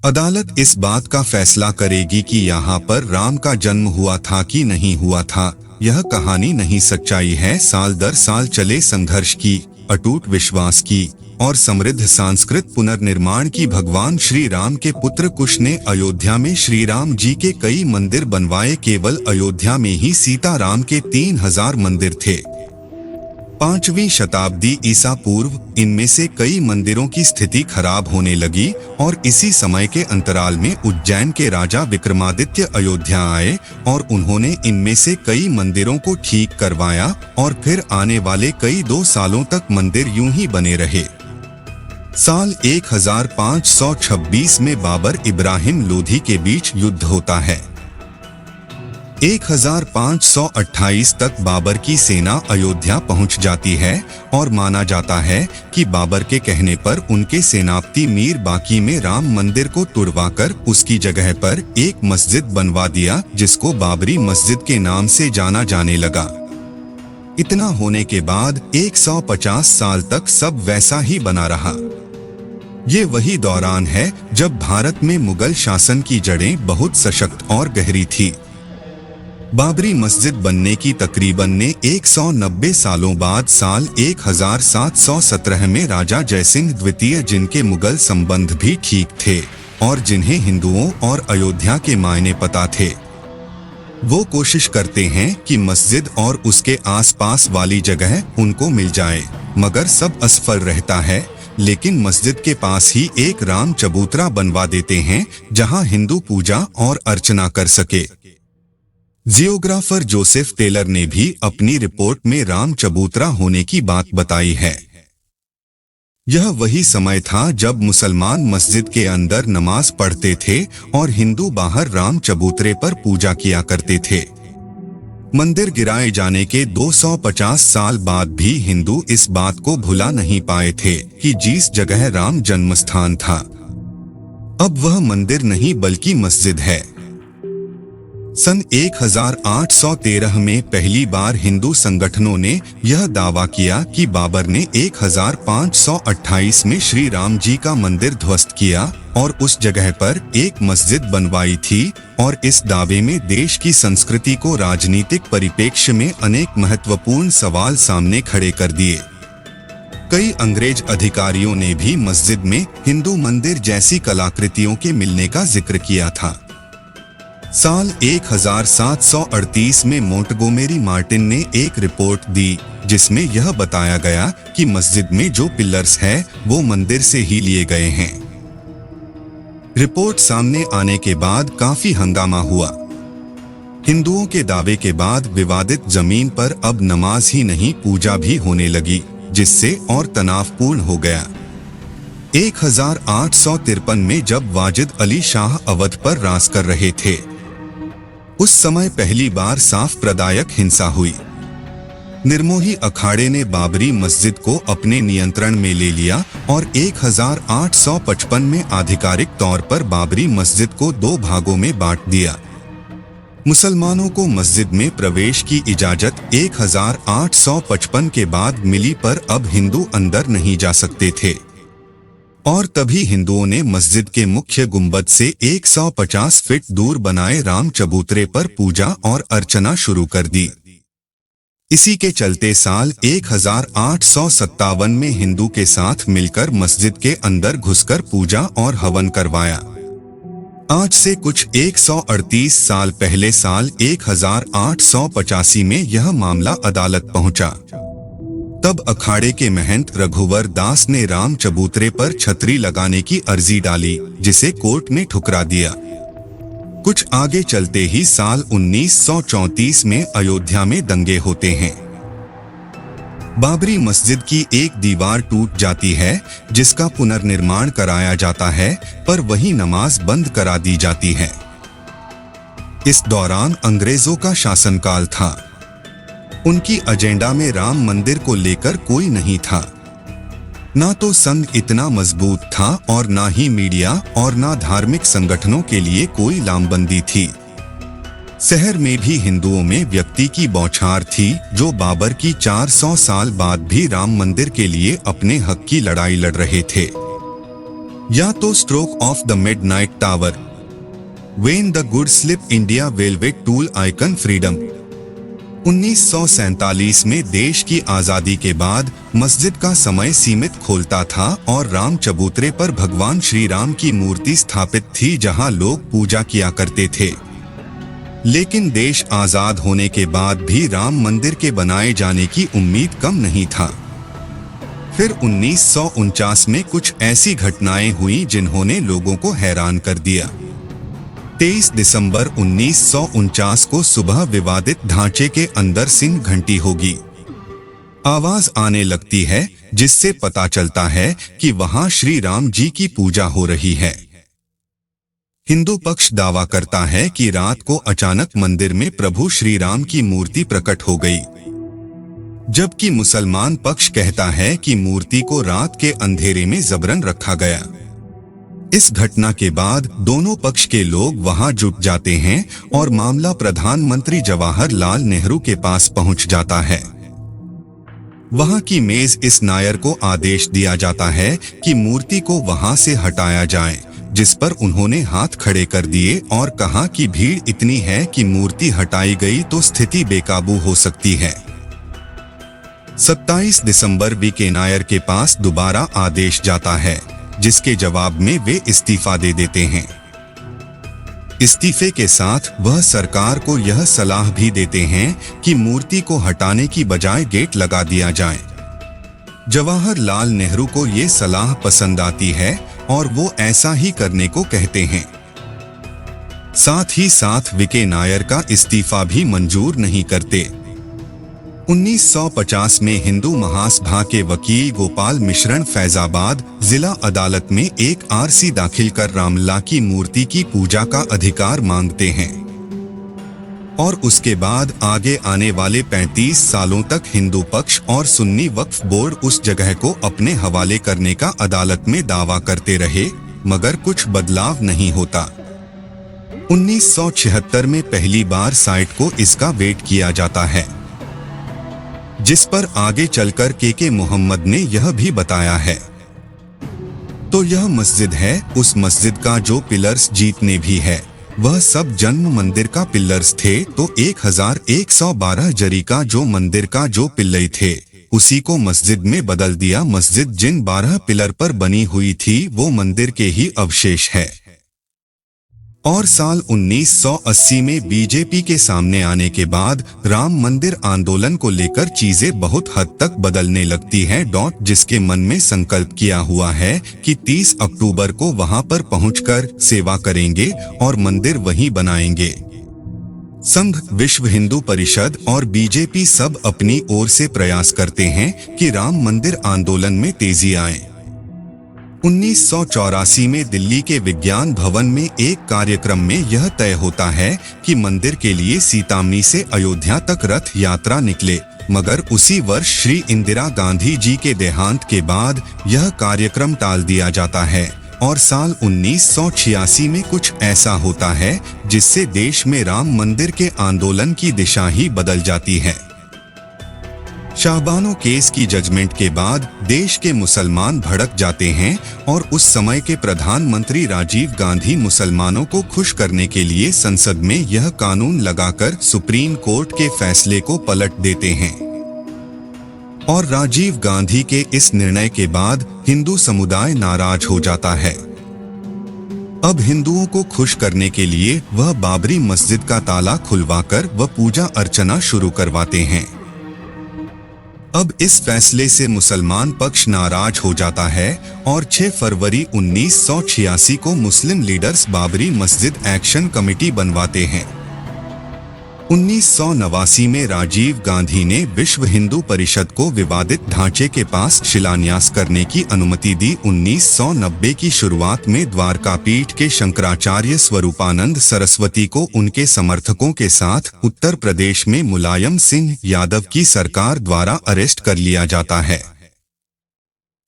अदालत इस बात का फैसला करेगी कि यहाँ पर राम का जन्म हुआ था कि नहीं हुआ था। यह कहानी नहीं सच्चाई है, साल दर साल चले संघर्ष की, अटूट विश्वास की और समृद्ध सांस्कृत पुनर्निर्माण की। भगवान श्री राम के पुत्र कुश ने अयोध्या में श्री राम जी के कई मंदिर बनवाए। केवल अयोध्या में ही सीता राम के 3000 मंदिर थे। 5वीं शताब्दी ईसा पूर्व इनमें से कई मंदिरों की स्थिति खराब होने लगी और इसी समय के अंतराल में उज्जैन के राजा विक्रमादित्य अयोध्या आए और उन्होंने इनमें से कई मंदिरों को ठीक करवाया और फिर आने वाले कई 2 सालों तक मंदिर यूं ही बने रहे। साल 1526 में बाबर इब्राहिम लोधी के बीच युद्ध होता है। 1528 तक बाबर की सेना अयोध्या पहुंच जाती है और माना जाता है कि बाबर के कहने पर उनके सेनापति मीर बाकी में राम मंदिर को तुड़वाकर उसकी जगह पर एक मस्जिद बनवा दिया, जिसको बाबरी मस्जिद के नाम से जाना जाने लगा। इतना होने के बाद 150 साल तक सब वैसा ही बना रहा। ये वही दौरान है जब भारत में मुगल शासन की जड़ें बहुत सशक्त और गहरी थी। बाबरी मस्जिद बनने की तकरीबन ने 190 सालों बाद साल 1717 में राजा जयसिंह द्वितीय, जिनके मुगल संबंध भी ठीक थे और जिन्हें हिंदुओं और अयोध्या के मायने पता थे, वो कोशिश करते हैं कि मस्जिद और उसके आसपास वाली जगह उनको मिल जाए, मगर सब असफल रहता है। लेकिन मस्जिद के पास ही एक राम चबूतरा बनवा देते हैं जहां हिंदू पूजा और अर्चना कर सके। जियोग्राफर जोसेफ टेलर ने भी अपनी रिपोर्ट में राम चबूतरा होने की बात बताई है। यह वही समय था जब मुसलमान मस्जिद के अंदर नमाज पढ़ते थे और हिंदू बाहर राम चबूतरे पर पूजा किया करते थे। मंदिर गिराए जाने के 250 साल बाद भी हिंदू इस बात को भुला नहीं पाए थे कि जिस जगह राम जन्मस्थान था, अब वह मंदिर नहीं बल्कि मस्जिद है। सन 1813 में पहली बार हिंदू संगठनों ने यह दावा किया कि बाबर ने 1528 में श्री राम जी का मंदिर ध्वस्त किया और उस जगह पर एक मस्जिद बनवाई थी, और इस दावे में देश की संस्कृति को राजनीतिक परिप्रेक्ष्य में अनेक महत्वपूर्ण सवाल सामने खड़े कर दिए। कई अंग्रेज अधिकारियों ने भी मस्जिद में हिंदू मंदिर जैसी कलाकृतियों के मिलने का जिक्र किया था। साल 1738 में मोंटगोमेरी मार्टिन ने एक रिपोर्ट दी जिसमें यह बताया गया कि मस्जिद में जो पिलर्स हैं वो मंदिर से ही लिए गए हैं। रिपोर्ट सामने आने के बाद काफी हंगामा हुआ। हिंदुओं के दावे के बाद विवादित जमीन पर अब नमाज ही नहीं पूजा भी होने लगी, जिससे और तनावपूर्ण हो गया। 1853 में जब वाजिद अली शाह अवध पर राज कर रहे थे, उस समय पहली बार सांप्रदायिक हिंसा हुई। निर्मोही अखाड़े ने बाबरी मस्जिद को अपने नियंत्रण में ले लिया और 1855 में आधिकारिक तौर पर बाबरी मस्जिद को 2 भागों में बांट दिया। मुसलमानों को मस्जिद में प्रवेश की इजाजत 1855 के बाद मिली, पर अब हिंदू अंदर नहीं जा सकते थे और तभी हिंदुओं ने मस्जिद के मुख्य गुंबद से 150 फीट दूर बनाए राम चबूतरे पर पूजा और अर्चना शुरू कर दी। इसी के चलते साल 1857 में हिंदू के साथ मिलकर मस्जिद के अंदर घुसकर पूजा और हवन करवाया। आज से कुछ 138 साल पहले साल 1885 में यह मामला अदालत पहुंचा। तब अखाड़े के महंत रघुवर दास ने राम चबूतरे पर छतरी लगाने की अर्जी डाली, जिसे कोर्ट ने ठुकरा दिया। कुछ आगे चलते ही साल 1934 में अयोध्या में दंगे होते हैं। बाबरी मस्जिद की एक दीवार टूट जाती है, जिसका पुनर्निर्माण कराया जाता है, पर वही नमाज बंद करा दी जाती है। इस दौरान अंग्रेजों का शासनकाल था। उनकी एजेंडा में राम मंदिर को लेकर कोई नहीं था। ना तो संघ इतना मजबूत था और ना ही मीडिया और ना धार्मिक संगठनों के लिए कोई लामबंदी थी। शहर में भी हिंदुओं में व्यक्ति की बौछार थी, जो बाबर की 400 साल बाद भी राम मंदिर के लिए अपने हक की लड़ाई लड़ रहे थे। या तो stroke of the midnight tower, when the good slip, India velvet tool icon, freedom. 1947 में देश की आजादी के बाद मस्जिद का समय सीमित खोलता था और राम चबूतरे पर भगवान श्री राम की मूर्ति स्थापित थी जहां लोग पूजा किया करते थे। लेकिन देश आजाद होने के बाद भी राम मंदिर के बनाए जाने की उम्मीद कम नहीं था। फिर 1949 में कुछ ऐसी घटनाएं हुई जिन्होंने लोगों को हैरान कर दिया। 23 दिसंबर 1949 को सुबह विवादित ढांचे के अंदर सिंह घंटी होगी। आवाज आने लगती है जिससे पता चलता है कि वहां श्री राम जी की पूजा हो रही है। हिंदू पक्ष दावा करता है कि रात को अचानक मंदिर में प्रभु श्री राम की मूर्ति प्रकट हो गई, जबकि मुसलमान पक्ष कहता है कि मूर्ति को रात के अंधेरे में जबरन रखा गया। इस घटना के बाद दोनों पक्ष के लोग वहां जुट जाते हैं और मामला प्रधानमंत्री जवाहरलाल नेहरू के पास पहुंच जाता है। वहां की मेज इस नायर को आदेश दिया जाता है कि मूर्ति को वहां से हटाया जाए, जिस पर उन्होंने हाथ खड़े कर दिए और कहा कि भीड़ इतनी है कि मूर्ति हटाई गई तो स्थिति बेकाबू हो सकती है। 27 दिसंबर वी.के. नायर के पास दोबारा आदेश जाता है, जिसके जवाब में वे इस्तीफा दे देते हैं। इस्तीफे के साथ वह सरकार को यह सलाह भी देते हैं कि मूर्ति को हटाने की बजाय गेट लगा दिया जाए। जवाहरलाल नेहरू को ये सलाह पसंद आती है और वो ऐसा ही करने को कहते हैं। साथ ही साथ वी.के. नायर का इस्तीफा भी मंजूर नहीं करते। 1950 में हिंदू महासभा के वकील गोपाल मिश्रण फैजाबाद जिला अदालत में एक आरसी दाखिल कर रामलला की मूर्ति की पूजा का अधिकार मांगते हैं और उसके बाद आगे आने वाले 35 सालों तक हिंदू पक्ष और सुन्नी वक्फ बोर्ड उस जगह को अपने हवाले करने का अदालत में दावा करते रहे, मगर कुछ बदलाव नहीं होता। 1976 में पहली बार साइट को इसका वेट किया जाता है, जिस पर आगे चलकर के मोहम्मद ने यह भी बताया है। तो यह मस्जिद है, उस मस्जिद का जो पिलर्स जीतने भी है वह सब जन्म मंदिर का पिलर्स थे। तो 1112 जरी का जो मंदिर का जो पिल्लई थे उसी को मस्जिद में बदल दिया। मस्जिद जिन 12 पिलर पर बनी हुई थी वो मंदिर के ही अवशेष है। और साल 1980 में बीजेपी के सामने आने के बाद राम मंदिर आंदोलन को लेकर चीजें बहुत हद तक बदलने लगती हैं। जिसके मन में संकल्प किया हुआ है कि 30 अक्टूबर को वहां पर पहुंचकर सेवा करेंगे और मंदिर वहीं बनाएंगे। संघ, विश्व हिंदू परिषद और बीजेपी सब अपनी ओर से प्रयास करते हैं कि राम मंदिर आंदोलन में तेजी आए। 1984 में दिल्ली के विज्ञान भवन में एक कार्यक्रम में यह तय होता है कि मंदिर के लिए सीतामढ़ी से अयोध्या तक रथ यात्रा निकले, मगर उसी वर्ष श्री इंदिरा गांधी जी के देहांत के बाद यह कार्यक्रम टाल दिया जाता है और साल 1986 में कुछ ऐसा होता है जिससे देश में राम मंदिर के आंदोलन की दिशा ही बदल जाती है। शाहबानो केस की जजमेंट के बाद देश के मुसलमान भड़क जाते हैं और उस समय के प्रधानमंत्री राजीव गांधी मुसलमानों को खुश करने के लिए संसद में यह कानून लगाकर सुप्रीम कोर्ट के फैसले को पलट देते हैं। और राजीव गांधी के इस निर्णय के बाद हिंदू समुदाय नाराज हो जाता है। अब हिंदुओं को खुश करने के लिए वह बाबरी मस्जिद का ताला खुलवाकर वह पूजा अर्चना शुरू करवाते हैं। अब इस फैसले से मुसलमान पक्ष नाराज हो जाता है और 6 फरवरी 1986 को मुस्लिम लीडर्स बाबरी मस्जिद एक्शन कमेटी बनवाते हैं। 1989 में राजीव गांधी ने विश्व हिंदू परिषद को विवादित ढांचे के पास शिलान्यास करने की अनुमति दी। 1990 की शुरुआत में द्वारका पीठ के शंकराचार्य स्वरूपानंद सरस्वती को उनके समर्थकों के साथ उत्तर प्रदेश में मुलायम सिंह यादव की सरकार द्वारा अरेस्ट कर लिया जाता है।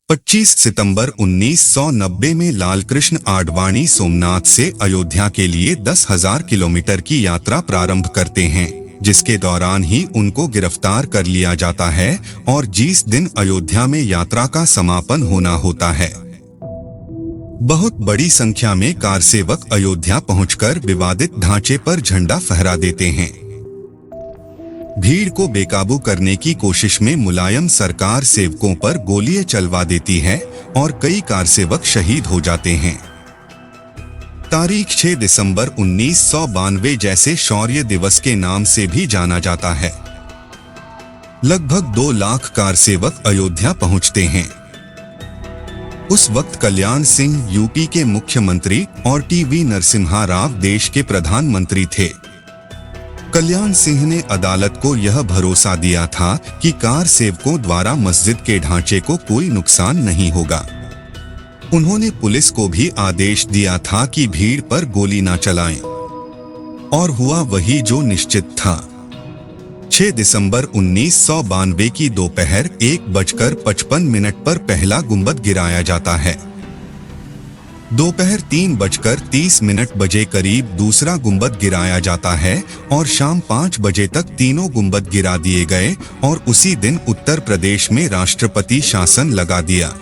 25 सितंबर 1990 में लालकृष्ण आडवाणी सोमनाथ से अयोध्या के लिए 10,000 किलोमीटर की यात्रा प्रारंभ करते हैं, जिसके दौरान ही उनको गिरफ्तार कर लिया जाता है और जिस दिन अयोध्या में यात्रा का समापन होना होता है बहुत बड़ी संख्या में कारसेवक अयोध्या पहुंचकर विवादित ढांचे पर झंडा फहरा देते हैं। भीड़ को बेकाबू करने की कोशिश में मुलायम सरकार सेवकों पर गोलियां चलवा देती है और कई कारसेवक शहीद हो जाते हैं। तारीख 6 दिसंबर 1992 जैसे शौर्य दिवस के नाम से भी जाना जाता है। लगभग 2 लाख कारसेवक अयोध्या पहुंचते हैं। उस वक्त कल्याण सिंह यूपी के मुख्यमंत्री और टीवी नरसिम्हा राव देश के प्रधानमंत्री थे। कल्याण सिंह ने अदालत को यह भरोसा दिया था कि कार सेवकों द्वारा मस्जिद के ढांचे को कोई नुकसान नहीं होगा। उन्होंने पुलिस को भी आदेश दिया था कि भीड़ पर गोली न चलाएं, और हुआ वही जो निश्चित था। 6 दिसंबर 1992 की दोपहर 1:55 पर पहला गुंबद गिराया जाता है। दोपहर 3:30 बजे करीब दूसरा गुंबद गिराया जाता है और शाम 5 बजे तक तीनों गुंबद गिरा दिए गए और उसी दिन उत्तर प्रदेश में राष्ट्रपति शासन लगा दिया।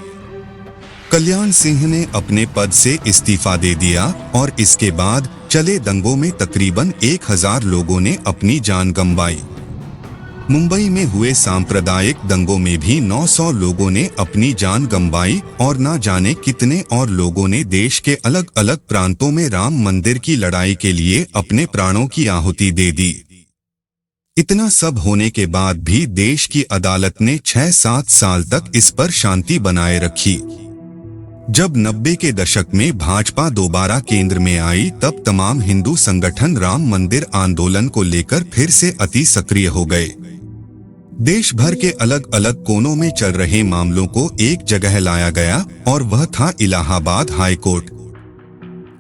कल्याण सिंह ने अपने पद से इस्तीफा दे दिया और इसके बाद चले दंगों में तकरीबन 1000 लोगों ने अपनी जान गंवाई। मुंबई में हुए सांप्रदायिक दंगों में भी 900 लोगों ने अपनी जान गंवाई और न जाने कितने और लोगों ने देश के अलग अलग प्रांतों में राम मंदिर की लड़ाई के लिए अपने प्राणों की आहुति दे दी। इतना सब होने के बाद भी देश की अदालत ने 6-7 साल तक इस पर शांति बनाए रखी। जब 90 के दशक में भाजपा दोबारा केंद्र में आई, तब तमाम हिंदू संगठन राम मंदिर आंदोलन को लेकर फिर से अति सक्रिय हो गए। देश भर के अलग अलग कोनों में चल रहे मामलों को एक जगह लाया गया और वह था इलाहाबाद हाई कोर्ट।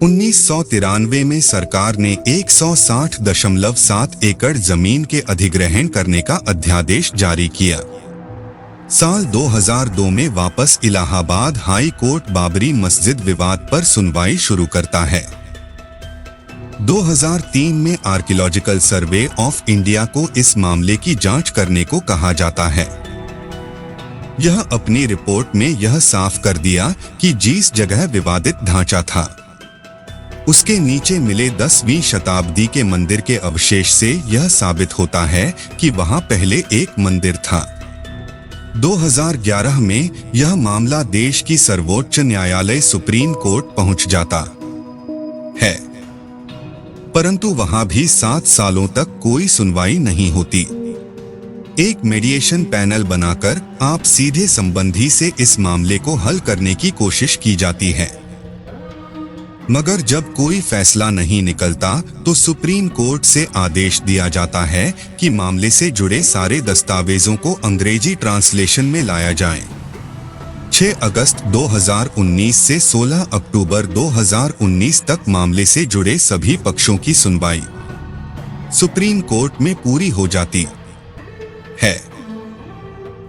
1993 में सरकार ने 160.7 एकड़ जमीन के अधिग्रहण करने का अध्यादेश जारी किया। साल 2002 में वापस इलाहाबाद हाई कोर्ट बाबरी मस्जिद विवाद पर सुनवाई शुरू करता है। 2003 में आर्कियोलॉजिकल सर्वे ऑफ इंडिया को इस मामले की जांच करने को कहा जाता है। यह अपनी रिपोर्ट में यह साफ कर दिया कि जिस जगह विवादित ढांचा था, उसके नीचे मिले 10वीं शताब्दी के मंदिर के अवशेष से यह साबित होता है कि वहां पहले एक मंदिर था। 2011 में यह मामला देश की सर्वोच्च न्यायालय सुप्रीम कोर्ट पहुंच जाता है, परंतु वहां भी 7 सालों तक कोई सुनवाई नहीं होती। एक मीडिएशन पैनल बनाकर आप सीधे संबंधी से इस मामले को हल करने की कोशिश की जाती है, मगर जब कोई फैसला नहीं निकलता तो सुप्रीम कोर्ट से आदेश दिया जाता है कि मामले से जुड़े सारे दस्तावेजों को अंग्रेजी ट्रांसलेशन में लाया जाए। 6 अगस्त 2019 से 16 अक्टूबर 2019 तक मामले से जुड़े सभी पक्षों की सुनवाई सुप्रीम कोर्ट में पूरी हो जाती है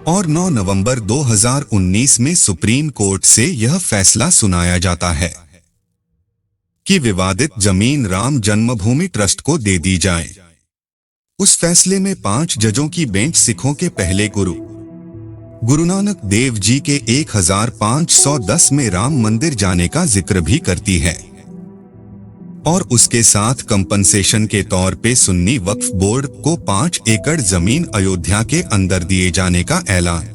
और 9 नवंबर 2019 में सुप्रीम कोर्ट से यह फैसला सुनाया जाता है कि विवादित जमीन राम जन्मभूमि ट्रस्ट को दे दी जाए। उस फैसले में 5 जजों की बेंच सिखों के पहले गुरु नानक देव जी के 1510 में राम मंदिर जाने का जिक्र भी करती है और उसके साथ कंपनसेशन के तौर पे सुन्नी वक्फ बोर्ड को 5 एकड़ जमीन अयोध्या के अंदर दिए जाने का ऐलान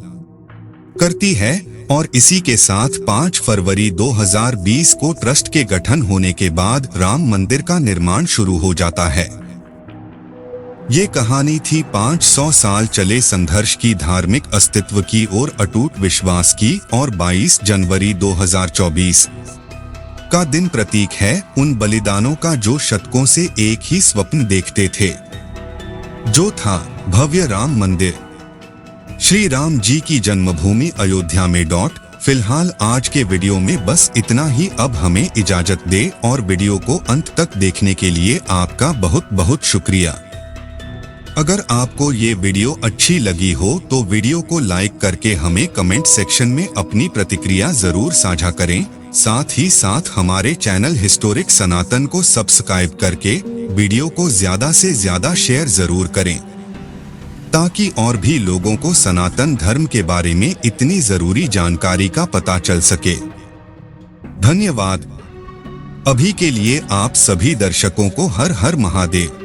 करती है और इसी के साथ 5 फरवरी 2020 को ट्रस्ट के गठन होने के बाद राम मंदिर का निर्माण शुरू हो जाता है। ये कहानी थी 500 साल चले संघर्ष की, धार्मिक अस्तित्व की और अटूट विश्वास की, और 22 जनवरी 2024 का दिन प्रतीक है उन बलिदानों का जो शतकों से एक ही स्वप्न देखते थे, जो था भव्य राम मंदिर, श्री राम जी की जन्मभूमि अयोध्या में। फिलहाल आज के वीडियो में बस इतना ही। अब हमें इजाजत दे और वीडियो को अंत तक देखने के लिए आपका बहुत बहुत शुक्रिया। अगर आपको ये वीडियो अच्छी लगी हो तो वीडियो को लाइक करके हमें कमेंट सेक्शन में अपनी प्रतिक्रिया जरूर साझा करें। साथ ही साथ हमारे चैनल हिस्टोरिक सनातन को सब्सक्राइब करके वीडियो को ज्यादा से ज्यादा शेयर जरूर करें, ताकि और भी लोगों को सनातन धर्म के बारे में इतनी जरूरी जानकारी का पता चल सके। धन्यवाद। अभी के लिए आप सभी दर्शकों को हर हर महादेव।